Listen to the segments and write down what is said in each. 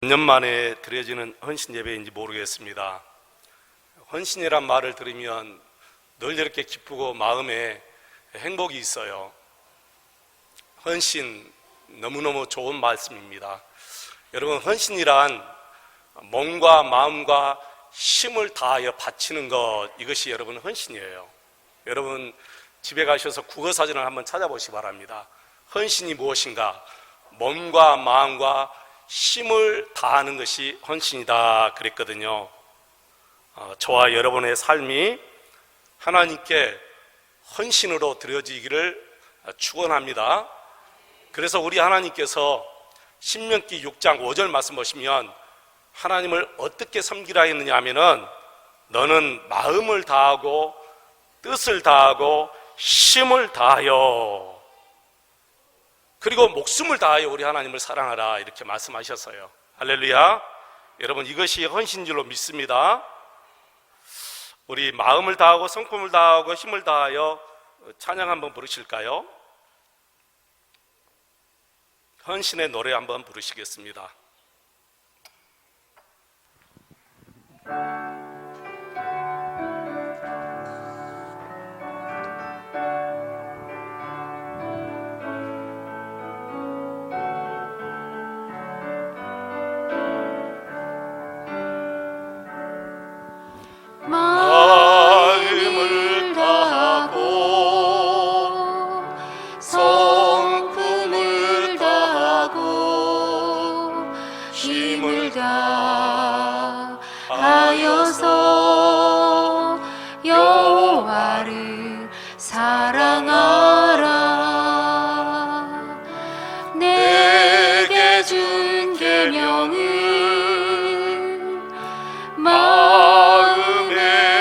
몇 년 만에 드려지는 헌신 예배인지 모르겠습니다. 헌신이란 말을 들으면 늘 이렇게 기쁘고 마음에 행복이 있어요. 헌신 너무너무 좋은 말씀입니다. 여러분, 헌신이란 몸과 마음과 힘을 다하여 바치는 것, 이것이 여러분 헌신이에요. 여러분 집에 가셔서 국어사전을 한번 찾아보시기 바랍니다. 헌신이 무엇인가? 몸과 마음과 힘을 다하는 것이 헌신이다 그랬거든요. 저와 여러분의 삶이 하나님께 헌신으로 드려지기를 축원합니다. 그래서 우리 하나님께서 신명기 6장 5절 말씀 보시면 하나님을 어떻게 섬기라 했느냐 하면은 너는 마음을 다하고 뜻을 다하고 힘을 다하여 그리고 목숨을 다하여 우리 하나님을 사랑하라 이렇게 말씀하셨어요. 할렐루야. 여러분, 이것이 헌신인 줄로 믿습니다. 우리 마음을 다하고 성품을 다하고 힘을 다하여 찬양 한번 부르실까요? 헌신의 노래 한번 부르시겠습니다. 마음을 다하고 성품을 다하고 힘을 다하여서 여호와를 사랑하라. 내게 준 계명을 마음에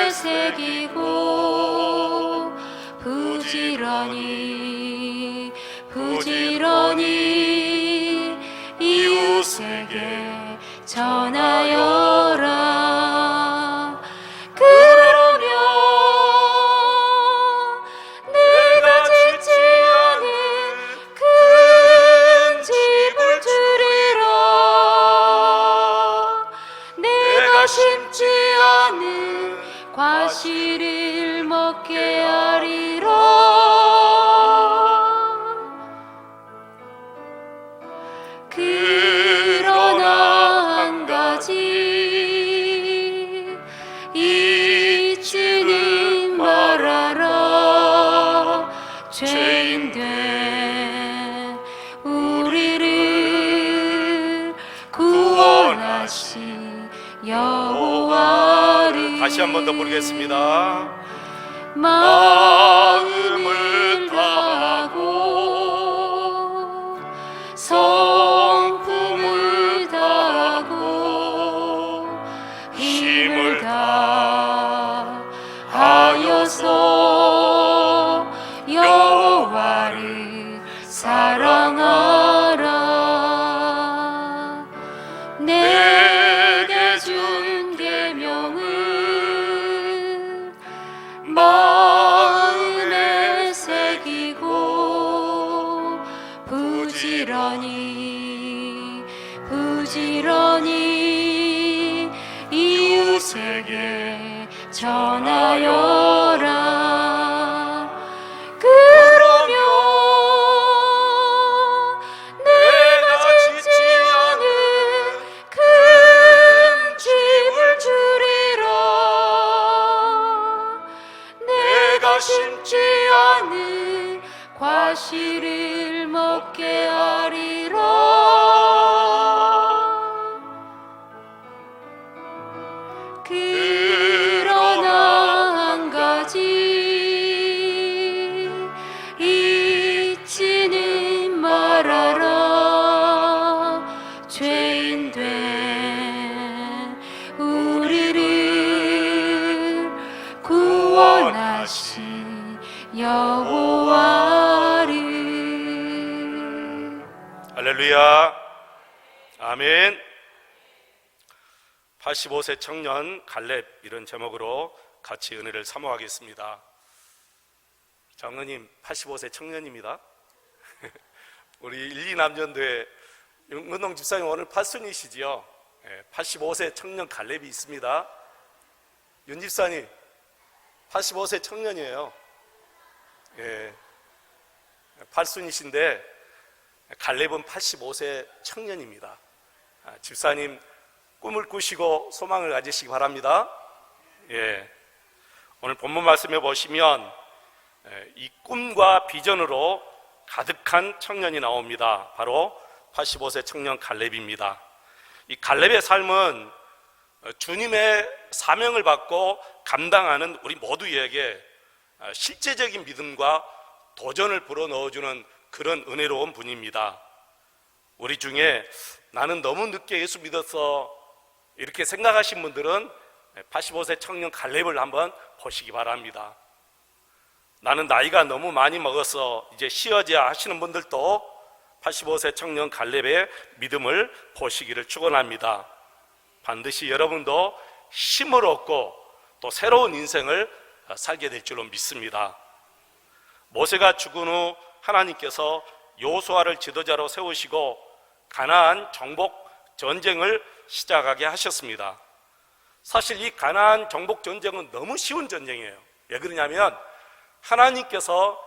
새기고 부지런히 이웃에게 전하여라. 그러면 내가 짓지 않은 큰 집을 주리라. 내가 심지 않은 과실을 먹게 하리라. 그러나 한 가지 잊지는 말아라. 죄인된 우리를 구원하신 여호와를 다시 한 번 더 부르겠습니다. 마음을 다하고 성품을 다하고 힘을 다하여서 여호와를 사랑하라. 내게 준 계명을 마음에 새기고 부지런히 이웃에게 전하여라. 그러면 내가 짓지 않은 큰 집을 주리라. 내가 심지 않은 과실을 먹게 하리라. 그러나 한 가지 잊지는 말아라. 죄인된 우리를 구원하신 여호와를. 할렐루야. 아멘. 85세 청년 갈렙, 이런 제목으로 같이 은혜를 사모하겠습니다. 장로님 85세 청년입니다. 우리 1, 2남년도에 윤건동 집사님 오늘 팔순이시지요? 85세 청년 갈렙이 있습니다. 윤 집사님 85세 청년이에요. 팔순이신데 갈렙은 85세 청년입니다. 집사님 꿈을 꾸시고 소망을 가지시기 바랍니다. 오늘 본문 말씀에 보시면 이 꿈과 비전으로 가득한 청년이 나옵니다. 바로 85세 청년 갈렙입니다. 이 갈렙의 삶은 주님의 사명을 받고 감당하는 우리 모두에게 실제적인 믿음과 도전을 불어넣어주는 그런 은혜로운 분입니다. 우리 중에 나는 너무 늦게 예수 믿어서 이렇게 생각하신 분들은 85세 청년 갈렙을 한번 보시기 바랍니다. 나는 나이가 너무 많이 먹어서 이제 쉬어져야 하시는 분들도 85세 청년 갈렙의 믿음을 보시기를 축원합니다. 반드시 여러분도 힘을 얻고 또 새로운 인생을 살게 될 줄로 믿습니다. 모세가 죽은 후 하나님께서 여호수아를 지도자로 세우시고 가나안 정복 전쟁을 시작하게 하셨습니다. 사실 이 가나안 정복 전쟁은 너무 쉬운 전쟁이에요. 왜 그러냐면 하나님께서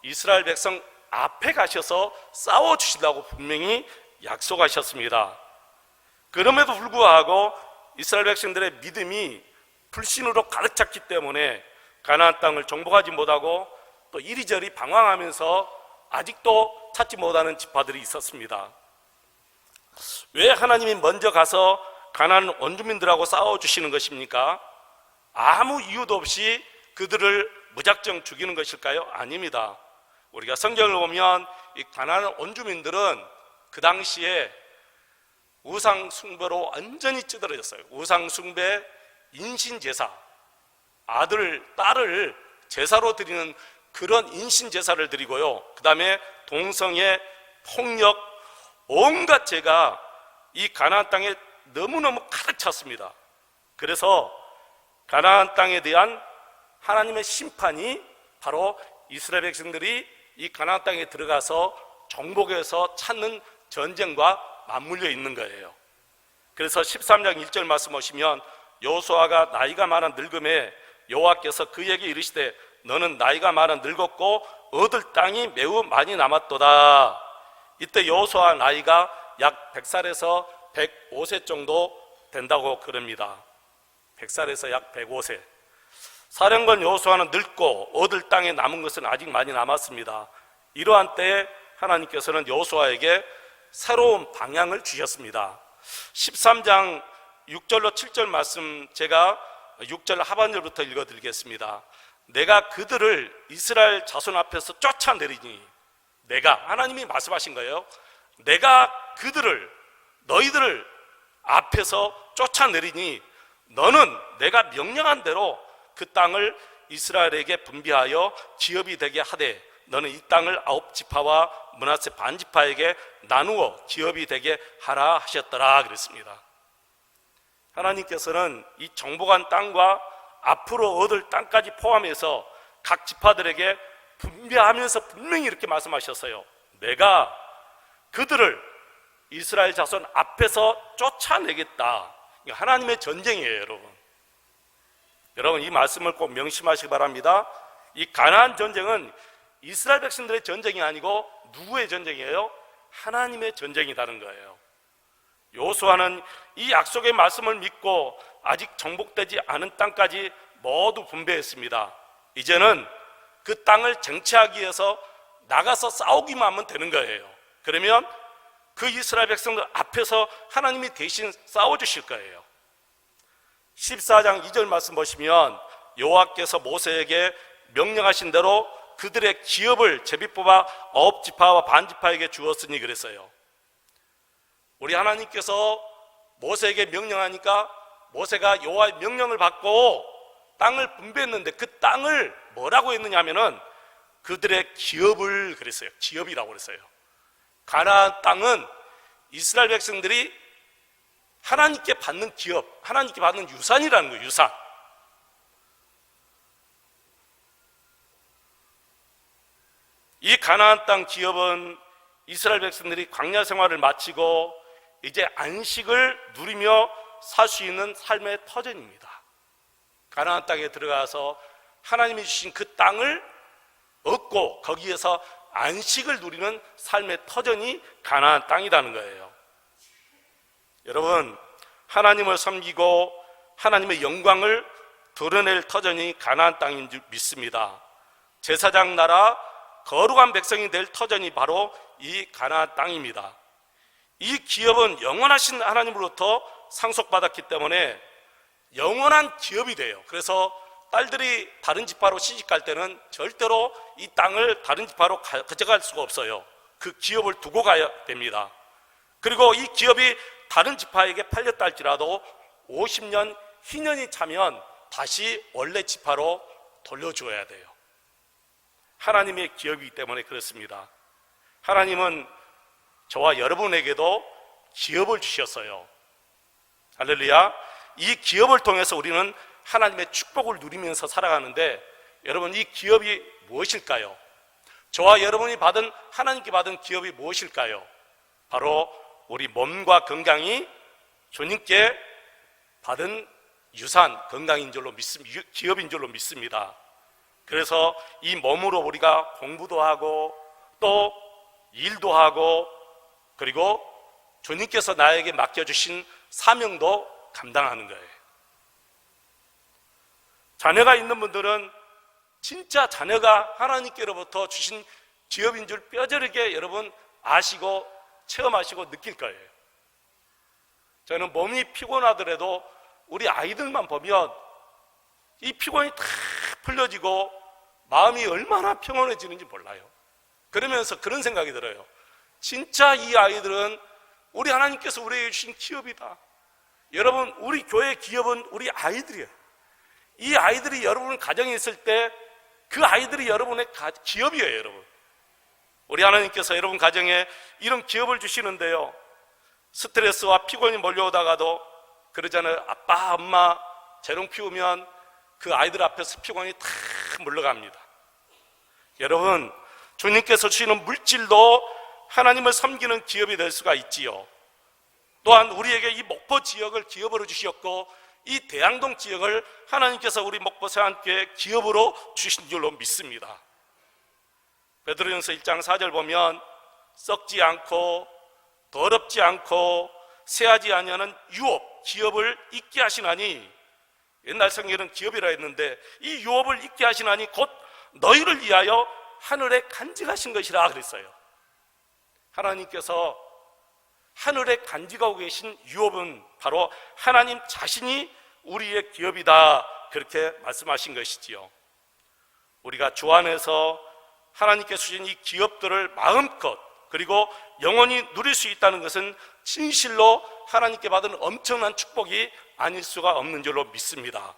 이스라엘 백성 앞에 가셔서 싸워주시려고 분명히 약속하셨습니다. 그럼에도 불구하고 이스라엘 백성들의 믿음이 불신으로 가득 찼기 때문에 가나안 땅을 정복하지 못하고 또 이리저리 방황하면서 아직도 찾지 못하는 지파들이 있었습니다. 왜 하나님이 먼저 가서 가나안 원주민들하고 싸워주시는 것입니까? 아무 이유도 없이 그들을 무작정 죽이는 것일까요? 아닙니다. 우리가 성경을 보면 이 가나안 원주민들은 그 당시에 우상 숭배로 완전히 찌들어졌어요. 우상 숭배, 인신 제사, 아들, 딸을 제사로 드리는 그런 인신 제사를 드리고요. 그 다음에 동성애, 폭력, 온갖 죄가 이 가나안 땅에 너무너무 가득 찼습니다. 그래서 가나안 땅에 대한 하나님의 심판이 바로 이스라엘 백성들이 이 가나안 땅에 들어가서 정복해서 찾는 전쟁과 맞물려 있는 거예요. 그래서 13장 1절 말씀 보시면 여호수아가 나이가 많아 늙음에 여호와께서 그에게 이르시되 너는 나이가 많아 늙었고 얻을 땅이 매우 많이 남았도다. 이때 여호수아 나이가 약 100살에서 105세 정도 된다고 그럽니다. 100살에서 약 105세. 사령관 여호수아는 늙고 얻을 땅에 남은 것은 아직 많이 남았습니다. 이러한 때에 하나님께서는 여호수아에게 새로운 방향을 주셨습니다. 13장 6절로 7절 말씀 제가 6절 하반절부터 읽어드리겠습니다. 내가 그들을 이스라엘 자손 앞에서 쫓아내리니, 내가, 하나님이 말씀하신 거예요. 내가 그들을, 너희들을 앞에서 쫓아내리니 너는 내가 명령한 대로 그 땅을 이스라엘에게 분배하여 기업이 되게 하되 너는 이 땅을 9지파와 므낫세 반지파에게 나누어 기업이 되게 하라 하셨더라 그랬습니다. 하나님께서는 이 정복한 땅과 앞으로 얻을 땅까지 포함해서 각 지파들에게 분배하면서 분명히 이렇게 말씀하셨어요. 내가 그들을 이스라엘 자손 앞에서 쫓아내겠다. 이게 하나님의 전쟁이에요, 여러분. 여러분 이 말씀을 꼭 명심하시기 바랍니다. 이 가나안 전쟁은 이스라엘 백성들의 전쟁이 아니고 누구의 전쟁이에요? 하나님의 전쟁이라는 거예요. 여호수아는 이 약속의 말씀을 믿고 아직 정복되지 않은 땅까지 모두 분배했습니다. 이제는 그 땅을 쟁취하기 위해서 나가서 싸우기만 하면 되는 거예요. 그러면 그 이스라엘 백성들 앞에서 하나님이 대신 싸워주실 거예요. 14장 2절 말씀 보시면 여호와께서 모세에게 명령하신 대로 그들의 기업을 제비 뽑아 9지파와 반지파에게 주었으니 그랬어요. 우리 하나님께서 모세에게 명령하니까 모세가 여호와의 명령을 받고 땅을 분배했는데 그 땅을 뭐라고 했느냐 하면은 그들의 기업을 그랬어요. 기업이라고 그랬어요. 가나안 땅은 이스라엘 백성들이 하나님께 받는 기업, 하나님께 받는 유산이라는 거예요. 유산. 이 가나안 땅 기업은 이스라엘 백성들이 광야 생활을 마치고 이제 안식을 누리며 살 수 있는 삶의 터전입니다. 가나안 땅에 들어가서 하나님이 주신 그 땅을 얻고 거기에서 안식을 누리는 삶의 터전이 가나안 땅이라는 거예요. 여러분, 하나님을 섬기고 하나님의 영광을 드러낼 터전이 가나안 땅인 줄 믿습니다. 제사장 나라 거룩한 백성이 될 터전이 바로 이 가나안 땅입니다. 이 기업은 영원하신 하나님으로부터 상속받았기 때문에 영원한 기업이 돼요. 그래서 딸들이 다른 지파로 시집갈 때는 절대로 이 땅을 다른 지파로 가져갈 수가 없어요. 그 기업을 두고 가야 됩니다. 그리고 이 기업이 다른 지파에게 팔렸다 할지라도 50년 희년이 차면 다시 원래 지파로 돌려줘야 돼요. 하나님의 기업이기 때문에 그렇습니다. 하나님은 저와 여러분에게도 기업을 주셨어요. 할렐루야. 이 기업을 통해서 우리는 하나님의 축복을 누리면서 살아가는데, 여러분, 이 기업이 무엇일까요? 저와 여러분이 받은, 하나님께 받은 기업이 무엇일까요? 바로 우리 몸과 건강이 주님께 받은 유산, 건강인 줄로 믿습니다. 기업인 줄로 믿습니다. 그래서 이 몸으로 우리가 공부도 하고 또 일도 하고, 그리고 주님께서 나에게 맡겨주신 사명도 감당하는 거예요. 자녀가 있는 분들은 진짜 자녀가 하나님께로부터 주신 기업인 줄 뼈저리게 여러분 아시고 체험하시고 느낄 거예요. 저는 몸이 피곤하더라도 우리 아이들만 보면 이 피곤이 다 풀려지고 마음이 얼마나 평온해지는지 몰라요. 그러면서 그런 생각이 들어요. 진짜 이 아이들은 우리 하나님께서 우리에게 주신 기업이다. 여러분, 우리 교회 기업은 우리 아이들이에요. 이 아이들이 여러분 가정에 있을 때 그 아이들이 여러분의 기업이에요. 여러분, 우리 하나님께서 여러분 가정에 이런 기업을 주시는데요, 스트레스와 피곤이 몰려오다가도 그러잖아요. 아빠 엄마 재롱 피우면 그 아이들 앞에서 피곤이 다 물러갑니다. 여러분, 주님께서 주시는 물질도 하나님을 섬기는 기업이 될 수가 있지요. 또한 우리에게 이 목포 지역을 기업으로 주셨고, 이 대양동 지역을 하나님께서 우리 목포 세안교회 기업으로 주신 줄로 믿습니다. 베드로전서 1장 4절 보면 썩지 않고 더럽지 않고 쇠하지 아니하는 유업, 기업을 잊게 하시나니, 옛날 성경에는 기업이라 했는데 이 유업을 잊게 하시나니 곧 너희를 위하여 하늘에 간직하신 것이라 그랬어요. 하나님께서 하늘에 간직하고 계신 유업은 바로 하나님 자신이 우리의 기업이다, 그렇게 말씀하신 것이지요. 우리가 주 안에서 하나님께서 주신 이 기업들을 마음껏 그리고 영원히 누릴 수 있다는 것은 진실로 하나님께 받은 엄청난 축복이 아닐 수가 없는 줄로 믿습니다.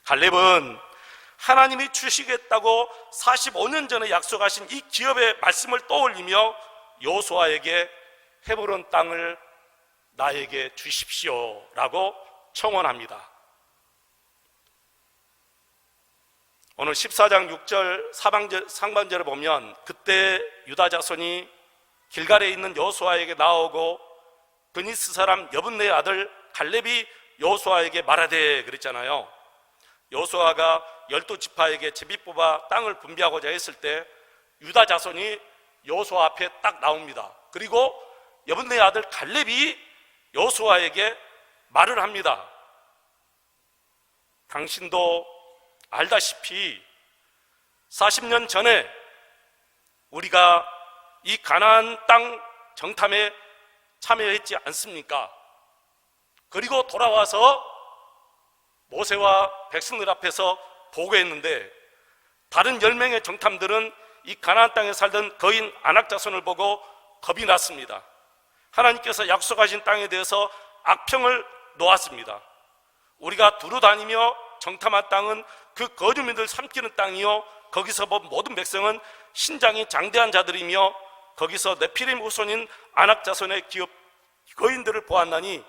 갈렙은 하나님이 주시겠다고 45년 전에 약속하신 이 기업의 말씀을 떠올리며 여호수아에게 헤브론 땅을 나에게 주십시오 라고 청원합니다. 오늘 14장 6절 상반절을 보면 그때 유다 자손이 길갈에 있는 여호수아에게 나오고 그니스 사람 여분네의 아들 갈렙이 여호수아에게 말하되 그랬잖아요. 여호수아가 12지파에게 제비 뽑아 땅을 분배하고자 했을 때 유다 자손이 여호수아 앞에 딱 나옵니다. 그리고 여분네의 아들 갈렙이 여호수아에게 말을 합니다. 당신도 알다시피 40년 전에 우리가 이 가나안 땅 정탐에 참여했지 않습니까? 그리고 돌아와서 모세와 백성들 앞에서 보고했는데 다른 10명의 정탐들은 이 가나안 땅에 살던 거인 아낙 자손을 보고 겁이 났습니다. 하나님께서 약속하신 땅에 대해서 악평을 놓았습니다. 우리가 두루 다니며 정탐한 땅은 그 거주민들 삼키는 땅이요, 거기서 본 모든 백성은 신장이 장대한 자들이며 거기서 네피림 후손인 아낙 자손의 거인들을 보았나니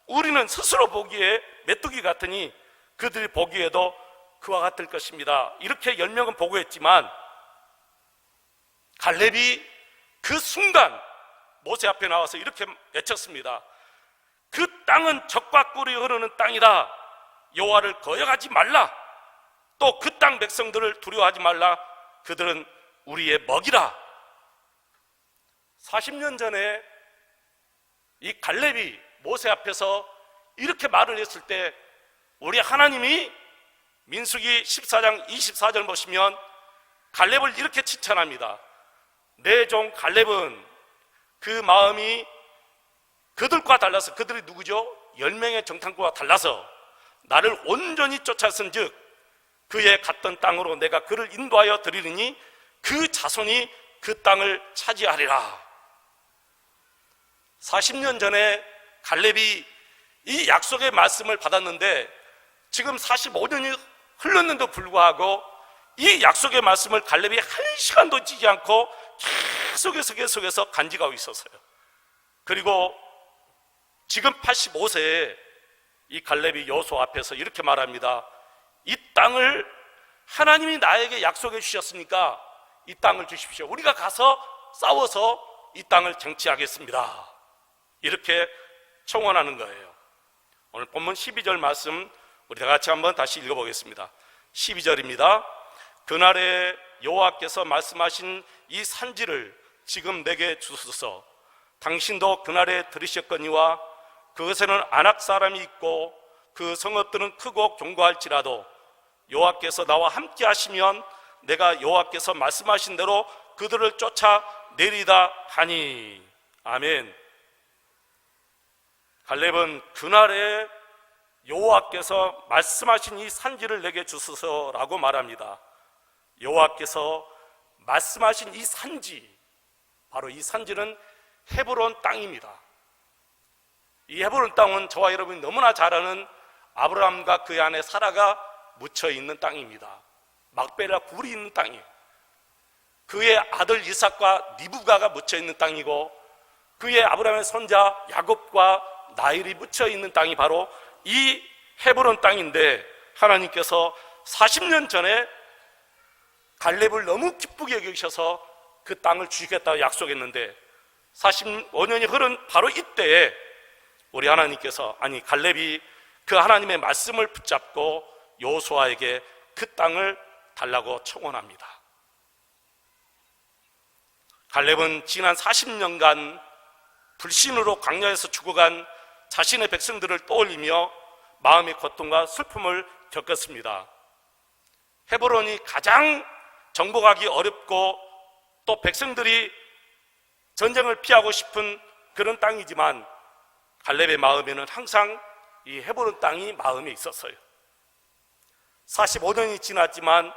우리는 스스로 보기에 메뚜기 같으니 그들이 보기에도 그와 같을 것입니다. 이렇게 10명은 보고했지만 갈렙이 그 순간 모세 앞에 나와서 이렇게 외쳤습니다. 그 땅은 적과 꿀이 흐르는 땅이다. 여호와를 거역하지 말라. 또 그 땅 백성들을 두려워하지 말라. 그들은 우리의 먹이라. 40년 전에 이 갈렙이 모세 앞에서 이렇게 말을 했을 때 우리 하나님이 민수기 14장 24절 보시면 갈렙을 이렇게 칭찬합니다. 내 종 갈렙은 그 마음이 그들과 달라서, 그들이 누구죠? 10명의 정탐꾼과 달라서 나를 온전히 쫓았은즉 그의 갔던 땅으로 내가 그를 인도하여 드리리니 그 자손이 그 땅을 차지하리라. 40년 전에 갈렙이 이 약속의 말씀을 받았는데 지금 45년이 흘렀는데도 불구하고 이 약속의 말씀을 갈렙이 한 시간도 지지 않고 계속해서 간직하고 있었어요. 그리고 지금 85세에 이 갈렙이 여호수아 앞에서 이렇게 말합니다. 이 땅을 하나님이 나에게 약속해 주셨으니까 이 땅을 주십시오. 우리가 가서 싸워서 이 땅을 쟁취하겠습니다. 이렇게 청원하는 거예요. 오늘 본문 12절 말씀 우리 다 같이 한번 다시 읽어보겠습니다. 12절입니다. 그날에 여호와께서 말씀하신 이 산지를 지금 내게 주소서. 당신도 그날에 들으셨거니와 그것에는 아낙 사람이 있고 그 성읍들은 크고 견고할지라도 여호와께서 나와 함께 하시면 내가 여호와께서 말씀하신 대로 그들을 쫓아 내리다 하니. 아멘. 갈렙은 그날에 여호와께서 말씀하신 이 산지를 내게 주소서라고 말합니다. 여호와께서 말씀하신 이 산지, 바로 이 산지는 헤브론 땅입니다. 이 헤브론 땅은 저와 여러분이 너무나 잘 아는 아브라함과 그의 아내 사라가 묻혀 있는 땅입니다. 막벨라 굴이 있는 땅이에요. 그의 아들 이삭과 리브가가 묻혀 있는 땅이고 그의 아브라함의 손자 야곱과 나일이 묻혀 있는 땅이 바로 이 헤브론 땅인데 하나님께서 40년 전에 갈렙을 너무 기쁘게 여기셔서 그 땅을 주시겠다고 약속했는데 45년이 흐른 바로 이때에 우리 하나님께서, 아니 갈렙이 그 하나님의 말씀을 붙잡고 여호수아에게 그 땅을 달라고 청원합니다. 갈렙은 지난 40년간 불신으로 광야에서 죽어간 자신의 백성들을 떠올리며 마음의 고통과 슬픔을 겪었습니다. 헤브론이 가장 정복하기 어렵고 또 백성들이 전쟁을 피하고 싶은 그런 땅이지만 갈렙의 마음에는 항상 이 헤브론 땅이 마음에 있었어요. 45년이 지났지만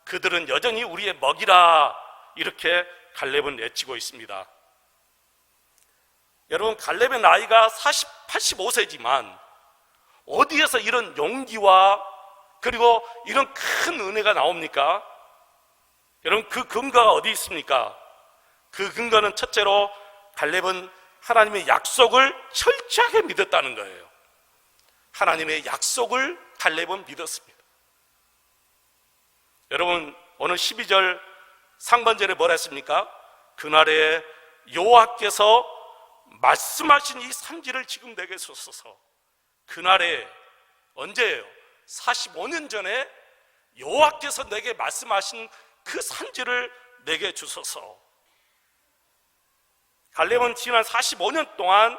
그들은 여전히 우리의 먹이라, 이렇게 갈렙은 외치고 있습니다. 여러분, 갈렙의 나이가 85세지만 어디에서 이런 용기와 그리고 이런 큰 은혜가 나옵니까? 여러분, 그 근거가 어디 있습니까? 그 근거는 첫째로 갈렙은 하나님의 약속을 철저하게 믿었다는 거예요. 하나님의 약속을 갈렙은 믿었습니다. 여러분, 오늘 12절 상반절에 뭐라 했습니까? 그날에 여호와께서 말씀하신 이 산지를 지금 내게 주소서. 그날에 언제예요? 45년 전에 여호와께서 내게 말씀하신 그 산지를 내게 주소서. 갈렙은 지난 45년 동안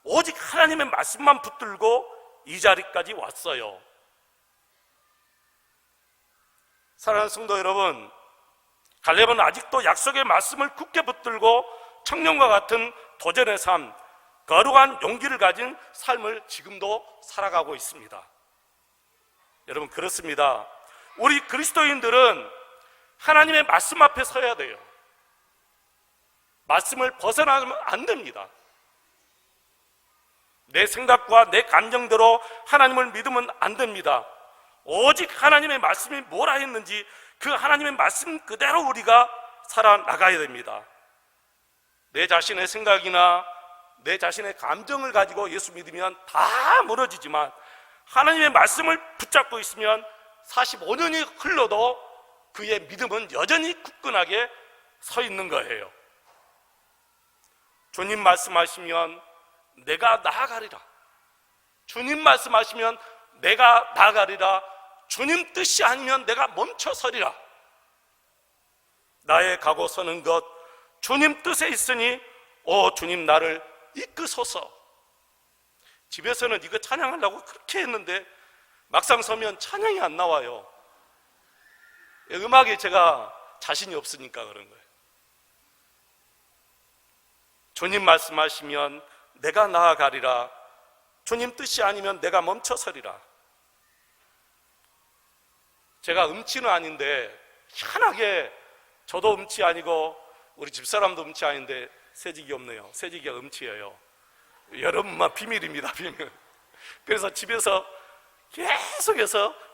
오직 하나님의 말씀만 붙들고 이 자리까지 왔어요. 사랑하는 성도 여러분, 갈렙은 아직도 약속의 말씀을 굳게 붙들고 청년과 같은 도전의 삶, 거룩한 용기를 가진 삶을 지금도 살아가고 있습니다. 여러분, 그렇습니다. 우리 그리스도인들은 하나님의 말씀 앞에 서야 돼요. 말씀을 벗어나면 안 됩니다. 내 생각과 내 감정대로 하나님을 믿으면 안 됩니다. 오직 하나님의 말씀이 뭐라 했는지 그 하나님의 말씀 그대로 우리가 살아나가야 됩니다. 내 자신의 생각이나 내 자신의 감정을 가지고 예수 믿으면 다 무너지지만 하나님의 말씀을 붙잡고 있으면 45년이 흘러도 그의 믿음은 여전히 굳건하게 서 있는 거예요. 주님 말씀하시면 내가 나아가리라. 주님 말씀하시면 내가 나아가리라. 주님 뜻이 아니면 내가 멈춰서리라. 나의 가고 서는 것 주님 뜻에 있으니 오 주님 나를 이끄소서. 집에서는 이거 찬양하려고 그렇게 했는데 막상 서면 찬양이 안 나와요. 음악에 제가 자신이 없으니까 그런 거예요. 주님 말씀하시면 내가 나아가리라. 주님 뜻이 아니면 내가 멈춰서리라. 제가 음치는 아닌데 희한하게 저도 음치 아니고 우리 집사람도 음치 아닌데 새직이 없네요. 새직이가 음치예요. 여러분만 비밀입니다. 비밀. 그래서 집에서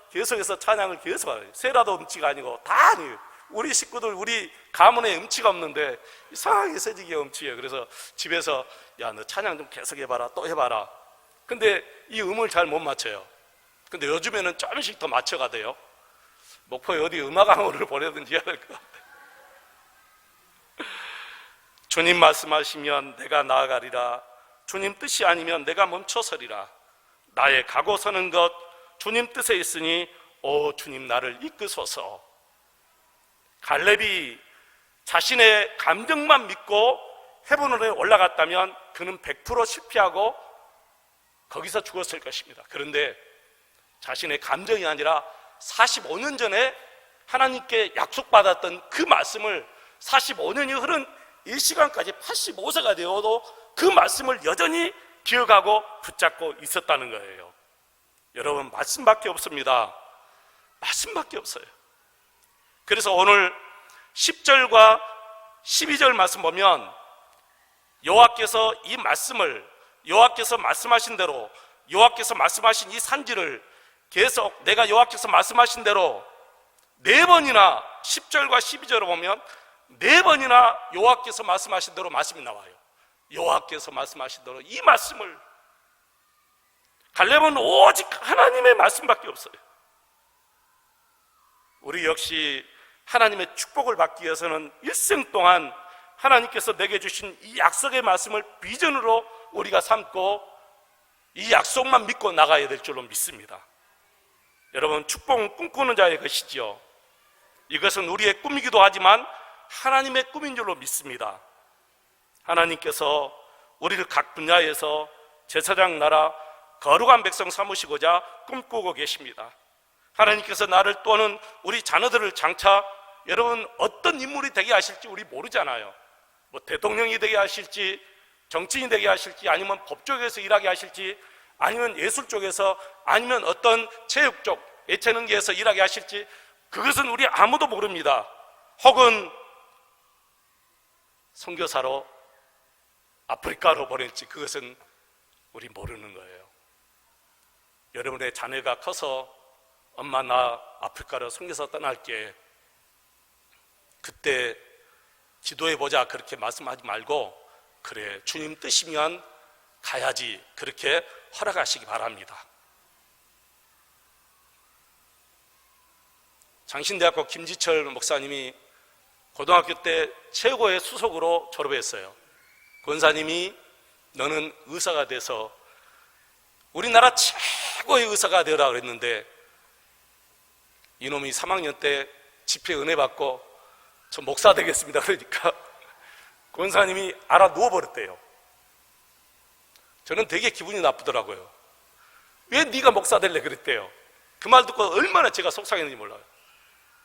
계속해서 찬양을 계속 해요. 새라도 음치가 아니고 다 아니에요. 우리 식구들 우리 가문에 음치가 없는데 이상하게 새직이가 음치예요. 그래서 집에서 야 너 찬양 좀 계속 해봐라 또 해봐라. 근데 이 음을 잘 못 맞춰요. 근데 요즘에는 조금씩 더 맞춰가 돼요. 목포에 어디 음악학원을 보내든지 해야 될 것 같아요. 주님 말씀하시면 내가 나아가리라. 주님 뜻이 아니면 내가 멈춰서리라. 나의 가고 서는 것 주님 뜻에 있으니 오 주님 나를 이끄소서. 갈렙이 자신의 감정만 믿고 헤브론에 올라갔다면 그는 100% 실패하고 거기서 죽었을 것입니다. 그런데 자신의 감정이 아니라 45년 전에 하나님께 약속받았던 그 말씀을 45년이 흐른 이 시간까지 85세가 되어도 그 말씀을 여전히 기억하고 붙잡고 있었다는 거예요. 여러분 말씀밖에 없습니다. 말씀밖에 없어요. 그래서 오늘 10절과 12절 말씀 보면 여호와께서 이 말씀을 여호와께서 말씀하신 대로 여호와께서 말씀하신 이 산지를 계속 내가 여호와께서 말씀하신 대로 4번이나 10절과 12절을 보면 4번이나 여호와께서 말씀하신 대로 말씀이 나와요. 여호와께서 말씀하신 대로 이 말씀을 갈렙은 오직 하나님의 말씀밖에 없어요. 우리 역시 하나님의 축복을 받기 위해서는 일생 동안 하나님께서 내게 주신 이 약속의 말씀을 비전으로 우리가 삼고 이 약속만 믿고 나가야 될 줄로 믿습니다. 여러분 축복은 꿈꾸는 자의 것이지요. 이것은 우리의 꿈이기도 하지만 하나님의 꿈인 줄로 믿습니다. 하나님께서 우리를 각 분야에서 제사장 나라 거룩한 백성 삼으시고자 꿈꾸고 계십니다. 하나님께서 나를 또는 우리 자녀들을 장차 여러분 어떤 인물이 되게 하실지 우리 모르잖아요. 뭐 대통령이 되게 하실지 정치인이 되게 하실지 아니면 법 쪽에서 일하게 하실지 아니면 예술 쪽에서 아니면 어떤 체육 쪽 예체능계에서 일하게 하실지 그것은 우리 아무도 모릅니다. 혹은 선교사로 아프리카로 보낼지 그것은 우리 모르는 거예요. 여러분의 자녀가 커서 엄마 나 아프리카로 선교사 떠날게 그때 기도해보자 그렇게 말씀하지 말고 그래 주님 뜻이면 가야지 그렇게 허락하시기 바랍니다. 장신대학교 김지철 목사님이 고등학교 때 최고의 수석으로 졸업했어요. 권사님이 너는 의사가 돼서 우리나라 최고의 의사가 되어라 그랬는데 이놈이 3학년 때 집회 은혜 받고 저 목사 되겠습니다 그러니까 권사님이 알아 누워버렸대요. 저는 되게 기분이 나쁘더라고요. 왜 네가 목사 될래 그랬대요. 그 말 듣고 얼마나 제가 속상했는지 몰라요.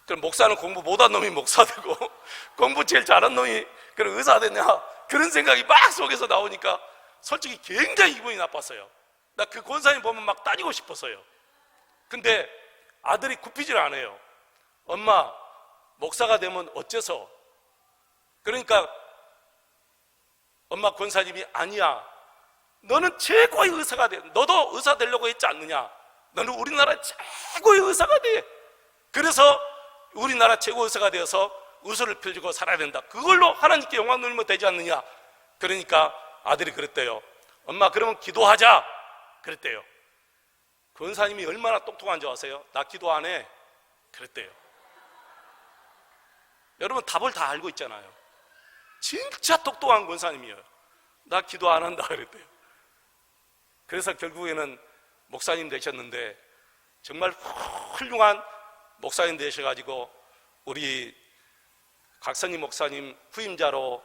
그럼 목사는 공부 못한 놈이 목사 되고 공부 제일 잘한 놈이 그런 의사 되냐 그런 생각이 막 속에서 나오니까 솔직히 굉장히 기분이 나빴어요. 나 그 권사님 보면 막 따지고 싶었어요. 근데 아들이 굽히질 않아요. 엄마 목사가 되면 어째서? 그러니까 엄마 권사님이 아니야 너는 최고의 의사가 돼. 너도 의사 되려고 했지 않느냐. 너는 우리나라 최고의 의사가 돼. 그래서 우리나라 최고 의사가 되어서 의술을 펼치고 살아야 된다. 그걸로 하나님께 영광 돌리면 되지 않느냐. 그러니까 아들이 그랬대요. 엄마 그러면 기도하자 그랬대요. 권사님이 얼마나 똑똑한 줄 아세요? 나 기도 안 해 그랬대요. 여러분 답을 다 알고 있잖아요. 진짜 똑똑한 권사님이에요. 나 기도 안 한다 그랬대요. 그래서 결국에는 목사님 되셨는데 정말 훌륭한 목사님 되셔가지고 우리 각선임 목사님 후임자로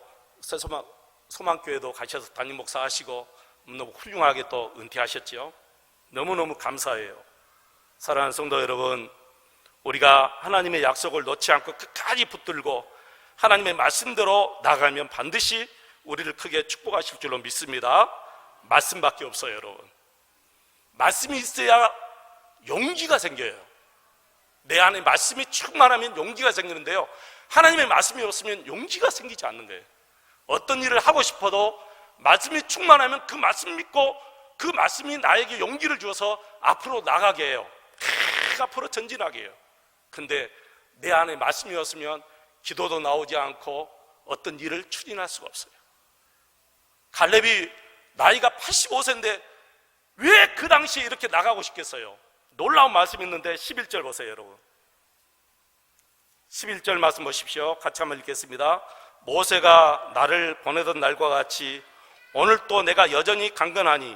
소망교회도 가셔서 담임 목사 하시고 너무 훌륭하게 또 은퇴하셨죠. 너무너무 감사해요. 사랑하는 성도 여러분, 우리가 하나님의 약속을 놓지 않고 끝까지 붙들고 하나님의 말씀대로 나가면 반드시 우리를 크게 축복하실 줄로 믿습니다. 말씀밖에 없어요, 여러분. 말씀이 있어야 용기가 생겨요. 내 안에 말씀이 충만하면 용기가 생기는데요, 하나님의 말씀이 없으면 용기가 생기지 않는 거예요. 어떤 일을 하고 싶어도 말씀이 충만하면 그 말씀 믿고 그 말씀이 나에게 용기를 주어서 앞으로 나가게 해요. 앞으로 전진하게 해요. 근데 내 안에 말씀이 없으면 기도도 나오지 않고 어떤 일을 추진할 수가 없어요. 갈렙이 나이가 85세인데 왜 그 당시에 이렇게 나가고 싶겠어요? 놀라운 말씀이 있는데 11절 보세요, 여러분. 11절 말씀 보십시오. 같이 한번 읽겠습니다. 모세가 나를 보내던 날과 같이 오늘 또 내가 여전히 강건하니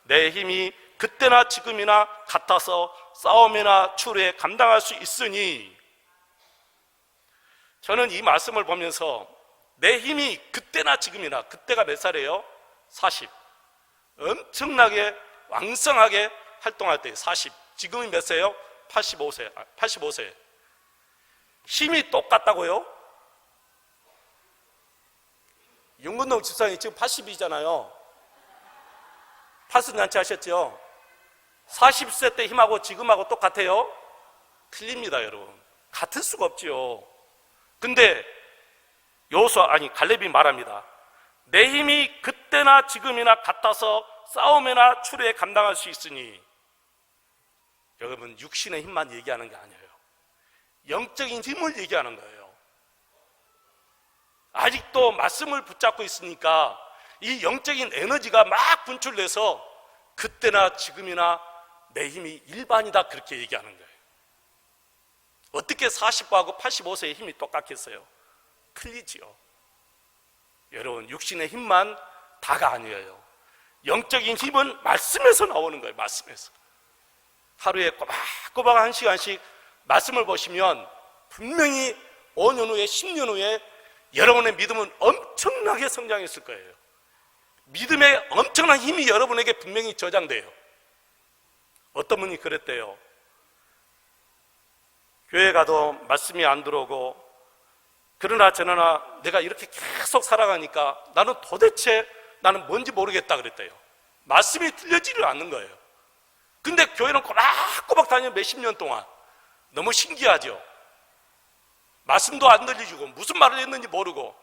내 힘이 그때나 지금이나 같아서 싸움이나 추루에 감당할 수 있으니. 저는 이 말씀을 보면서 내 힘이 그때나 지금이나, 그때가 몇 살이에요? 40. 엄청나게 왕성하게 활동할 때 40. 지금이 몇 세예요? 85세. 85세. 힘이 똑같다고요? 윤건동 집사님 지금 80이잖아요. 파스난치 하셨죠? 40세 때 힘하고 지금하고 똑같아요? 틀립니다, 여러분. 같을 수가 없지요. 근데 갈렙이 말합니다. 내 힘이 그때나 지금이나 같아서 싸움이나 추루에 감당할 수 있으니. 여러분, 육신의 힘만 얘기하는 게 아니에요. 영적인 힘을 얘기하는 거예요. 아직도 말씀을 붙잡고 있으니까 이 영적인 에너지가 막 분출돼서 그때나 지금이나 내 힘이 일반이다, 그렇게 얘기하는 거예요. 어떻게 40하고 85세의 힘이 똑같겠어요? 틀리지요. 여러분, 육신의 힘만 다가 아니에요. 영적인 힘은 말씀에서 나오는 거예요. 말씀에서. 하루에 꼬박꼬박 1시간씩 말씀을 보시면 분명히 5년 후에 10년 후에 여러분의 믿음은 엄청나게 성장했을 거예요. 믿음의 엄청난 힘이 여러분에게 분명히 저장돼요. 어떤 분이 그랬대요. 교회 가도 말씀이 안 들어오고 그러나 저러나 내가 이렇게 계속 살아가니까 나는 뭔지 모르겠다 그랬대요. 말씀이 들려지를 않는 거예요. 근데 교회는 꼬박꼬박 다니면 몇십 년 동안. 너무 신기하죠? 말씀도 안 들려주고 무슨 말을 했는지 모르고.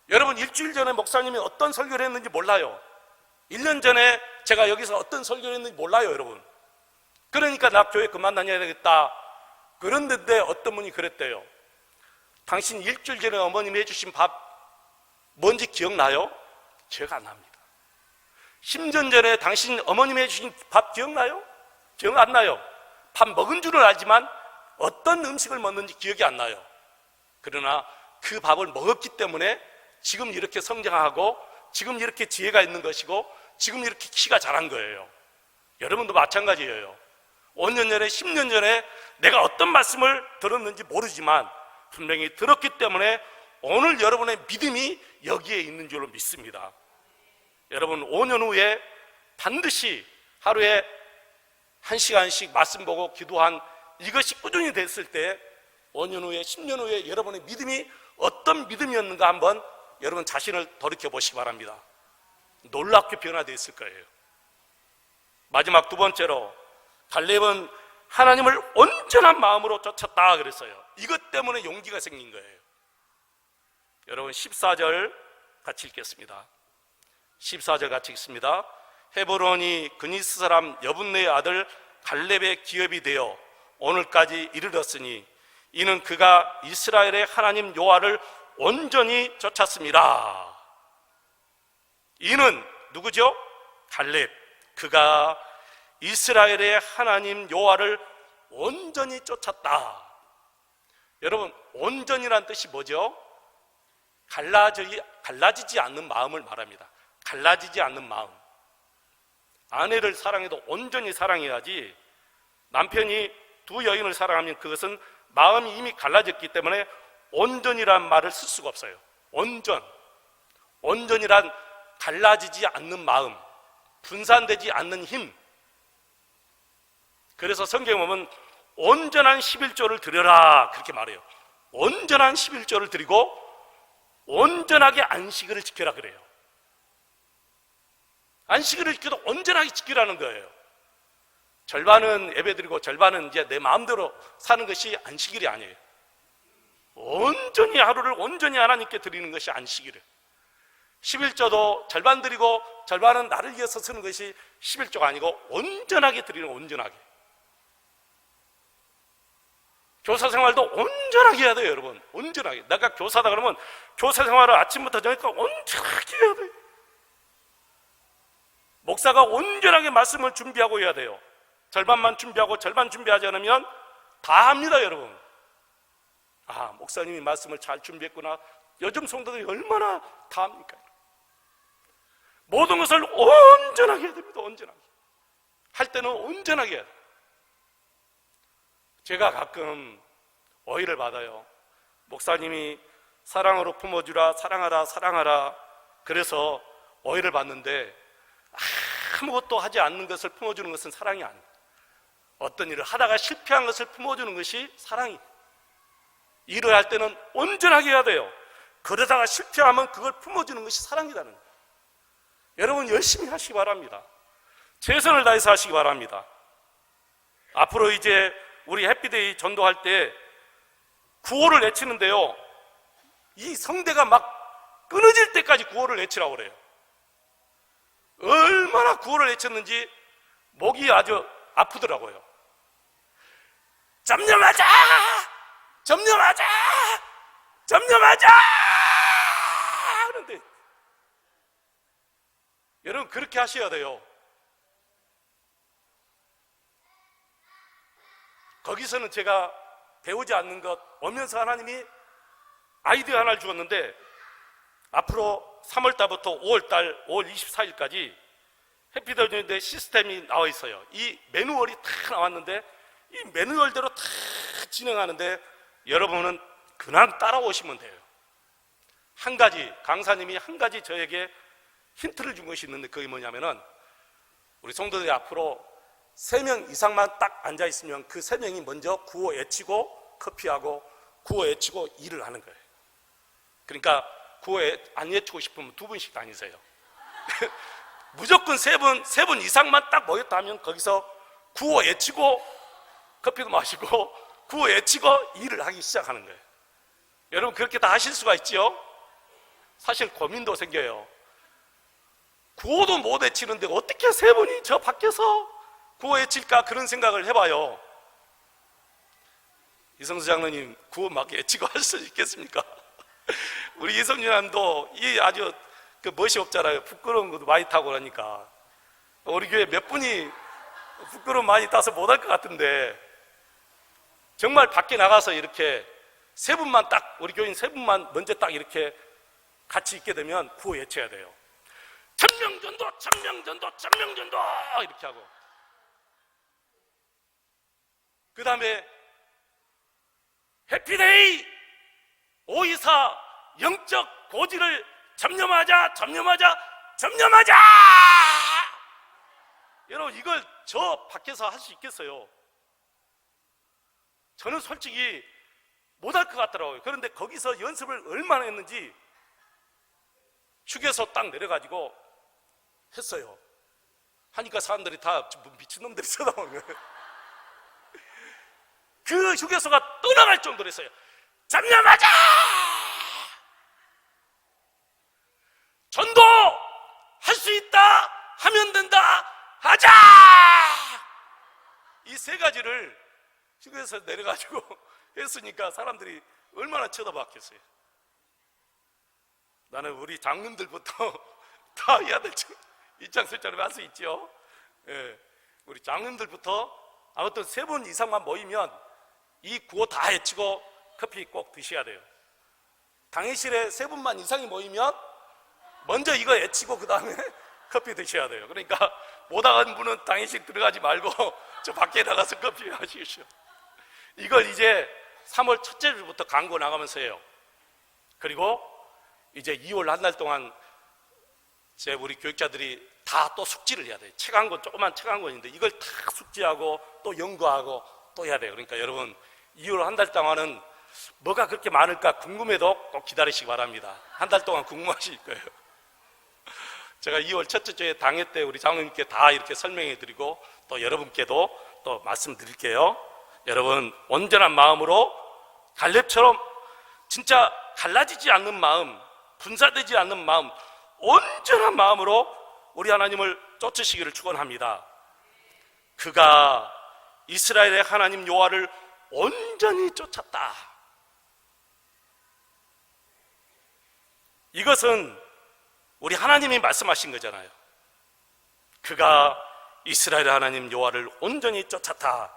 여러분, 일주일 전에 목사님이 어떤 설교를 했는지 몰라요. 1년 전에 제가 여기서 어떤 설교를 했는지 몰라요, 여러분. 그러니까 나 교회 그만 다녀야 되겠다. 그런데 어떤 분이 그랬대요. 당신 일주일 전에 어머님이 해주신 밥 뭔지 기억나요? 기억 안 납니다. 10년 전에 당신 어머님이 해주신 밥 기억나요? 기억 안 나요. 밥 먹은 줄은 알지만 어떤 음식을 먹는지 기억이 안 나요. 그러나 그 밥을 먹었기 때문에 지금 이렇게 성장하고 지금 이렇게 지혜가 있는 것이고 지금 이렇게 키가 자란 거예요. 여러분도 마찬가지예요. 5년 전에 10년 전에 내가 어떤 말씀을 들었는지 모르지만 분명히 들었기 때문에 오늘 여러분의 믿음이 여기에 있는 줄로 믿습니다. 여러분, 5년 후에 반드시 하루에 1시간씩 말씀 보고 기도한 이것이 꾸준히 됐을 때 5년 후에 10년 후에 여러분의 믿음이 어떤 믿음이었는가 한번 여러분 자신을 돌이켜 보시기 바랍니다. 놀랍게 변화되어 있을 거예요. 마지막 두 번째로 갈렙은 하나님을 온전한 마음으로 쫓았다 그랬어요. 이것 때문에 용기가 생긴 거예요. 여러분, 14절 같이 읽겠습니다. 14절 같이 읽습니다. 헤브론이 그니스 사람 여분네의 아들 갈렙의 기업이 되어 오늘까지 이르렀으니 이는 그가 이스라엘의 하나님 여호와를 온전히 쫓았습니다. 이는 누구죠? 갈렙. 그가 이스라엘의 하나님 여호와를 온전히 쫓았다. 여러분, 온전이란 뜻이 뭐죠? 갈라지지 않는 마음을 말합니다. 갈라지지 않는 마음. 아내를 사랑해도 온전히 사랑해야지, 남편이 두 여인을 사랑하면 그것은 마음이 이미 갈라졌기 때문에 온전이란 말을 쓸 수가 없어요. 온전이란 갈라지지 않는 마음, 분산되지 않는 힘. 그래서 성경에 보면 온전한 11조를 드려라 그렇게 말해요. 온전한 11조를 드리고 온전하게 안식일을 지켜라 그래요. 안식일을 지켜도 온전하게 지키라는 거예요. 절반은 예배드리고 절반은 이제 내 마음대로 사는 것이 안식일이 아니에요. 온전히 하루를 온전히 하나님께 드리는 것이 안식일이에요. 11조도 절반 드리고 절반은 나를 위해서 쓰는 것이 11조가 아니고 온전하게 드리는, 온전하게. 교사 생활도 온전하게 해야 돼요, 여러분. 온전하게. 내가 교사다 그러면 교사 생활을 아침부터 저녁까지 온전하게 해야 돼요. 목사가 온전하게 말씀을 준비하고 해야 돼요. 절반만 준비하고 절반 준비하지 않으면 다 합니다, 여러분. 아, 목사님이 말씀을 잘 준비했구나. 요즘 성도들이 얼마나 다 합니까? 모든 것을 온전하게 해야 됩니다. 온전하게. 할 때는 온전하게 해야 돼요. 제가 가끔 오해를 받아요. 목사님이 사랑으로 품어주라, 사랑하라, 사랑하라. 그래서 오해를 받는데 아무것도 하지 않는 것을 품어주는 것은 사랑이 아니에요. 어떤 일을 하다가 실패한 것을 품어주는 것이 사랑이에요. 일을 할 때는 온전하게 해야 돼요. 그러다가 실패하면 그걸 품어주는 것이 사랑이라는 거예요. 여러분 열심히 하시기 바랍니다. 최선을 다해서 하시기 바랍니다. 앞으로 이제 우리 해피데이 전도할 때 구호를 외치는데요, 이 성대가 막 끊어질 때까지 구호를 외치라고 그래요. 얼마나 구호를 외쳤는지 목이 아주 아프더라고요. 점령하자! 점령하자! 점령하자! 하는데 여러분 그렇게 하셔야 돼요. 거기서는 제가 배우지 않는 것, 오면서 하나님이 아이디어 하나를 주었는데, 앞으로 3월달부터 5월달, 5월 24일까지 해피데이 시스템이 나와 있어요. 이 매뉴얼이 다 나왔는데 이 매뉴얼대로 다 진행하는데 여러분은 그냥 따라오시면 돼요. 한 가지, 강사님이 한 가지 저에게 힌트를 준 것이 있는데 그게 뭐냐면은, 우리 성도들이 앞으로 3명 이상만 딱 앉아있으면 그 3명이 먼저 구호 외치고 커피하고 구호 외치고 일을 하는 거예요. 그러니까 구호 안 외치고 싶으면 2분씩 다니세요. 무조건 3분 이상만 딱 모였다 하면 거기서 구호 외치고 커피도 마시고 구호 외치고 일을 하기 시작하는 거예요. 여러분 그렇게 다 하실 수가 있지요? 사실 고민도 생겨요. 구호도 못 외치는데 어떻게 3분이 저 밖에서 구호 외칠까 그런 생각을 해봐요. 이성수 장로님 구호 막 외치고 할 수 있겠습니까? 우리 이성준 장로도 이 아주 그 멋이 없잖아요. 부끄러운 것도 많이 타고 그러니까 우리 교회 몇 분이 부끄러움 많이 따서 못할 것 같은데, 정말 밖에 나가서 이렇게 3분만 딱, 우리 교인 3분만 먼저 딱 이렇게 같이 있게 되면 구호 외쳐야 돼요. 천명전도 천명전도 천명전도 이렇게 하고, 그 다음에 해피데이 524 영적 고지를 점령하자 점령하자 점령하자. 여러분 이걸 저 밖에서 할 수 있겠어요? 저는 솔직히 못할 것 같더라고요. 그런데 거기서 연습을 얼마나 했는지 휴게소 딱 내려가지고 했어요. 하니까 사람들이 다 미친놈들이 쳐다보는 거예요. 그 휴게소가 떠나갈 정도로 했어요. 점령하자! 전도! 할 수 있다! 하면 된다! 하자! 이 3가지를 휴게소에서 내려가지고 했으니까 사람들이 얼마나 쳐다봤겠어요. 나는 우리 장님들부터 다 해야 될 입장설정을 할 수 있죠. 예, 우리 장님들부터 아무튼 3분 이상만 모이면 이 구호 다 해치고 커피 꼭 드셔야 돼요. 강의실에 3분만 이상이 모이면 먼저 이거 애치고 그 다음에 커피 드셔야 돼요. 그러니까 못 나간 분은 당일씩 들어가지 말고 저 밖에 나가서 커피 하십시오. 이걸 이제 3월 첫째 주부터 광고 나가면서 해요. 그리고 이제 2월 한 달 동안 우리 교육자들이 다 또 숙지를 해야 돼요. 책 한 권, 조그만 책 한 권인데 이걸 다 숙지하고 또 연구하고 또 해야 돼요. 그러니까 여러분 2월 한 달 동안은 뭐가 그렇게 많을까 궁금해도 꼭 기다리시기 바랍니다. 한 달 동안 궁금하실 거예요. 제가 2월 첫째 주에 당회 때 우리 장로님께 다 이렇게 설명해 드리고 또 여러분께도 또 말씀드릴게요. 여러분 온전한 마음으로 갈렙처럼 진짜 갈라지지 않는 마음, 분사되지 않는 마음, 온전한 마음으로 우리 하나님을 쫓으시기를 축원합니다. 그가 이스라엘의 하나님 여호와를 온전히 쫓았다. 이것은 우리 하나님이 말씀하신 거잖아요. 그가 이스라엘의 하나님 여호와를 온전히 쫓았다.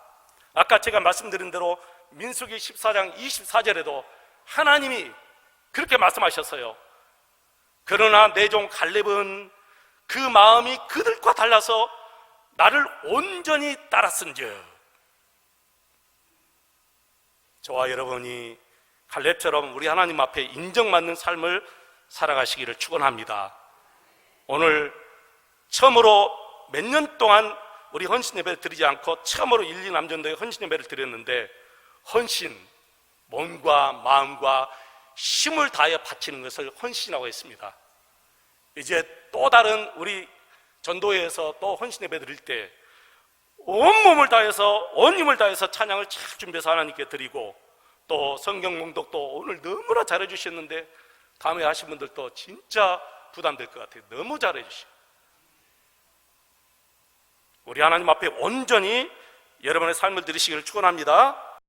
아까 제가 말씀드린 대로 민수기 14장 24절에도 하나님이 그렇게 말씀하셨어요. 그러나 내 종 갈렙은 그 마음이 그들과 달라서 나를 온전히 따랐은즉. 저와 여러분이 갈렙처럼 우리 하나님 앞에 인정받는 삶을 살아가시기를 축원합니다. 오늘 처음으로 몇 년 동안 우리 헌신 예배를 드리지 않고 처음으로 1, 2남 전도에 헌신 예배를 드렸는데 헌신, 몸과 마음과 힘을 다하여 바치는 것을 헌신이라고 했습니다. 이제 또 다른 우리 전도회에서 또 헌신 예배 드릴 때 온몸을 다해서 온 힘을 다해서 찬양을 잘 준비해서 하나님께 드리고 또 성경 봉독도 오늘 너무나 잘해 주셨는데 다음에 하신 분들도 진짜 부담될 것 같아요. 너무 잘해 주시고 우리 하나님 앞에 온전히 여러분의 삶을 드리시기를 축원합니다.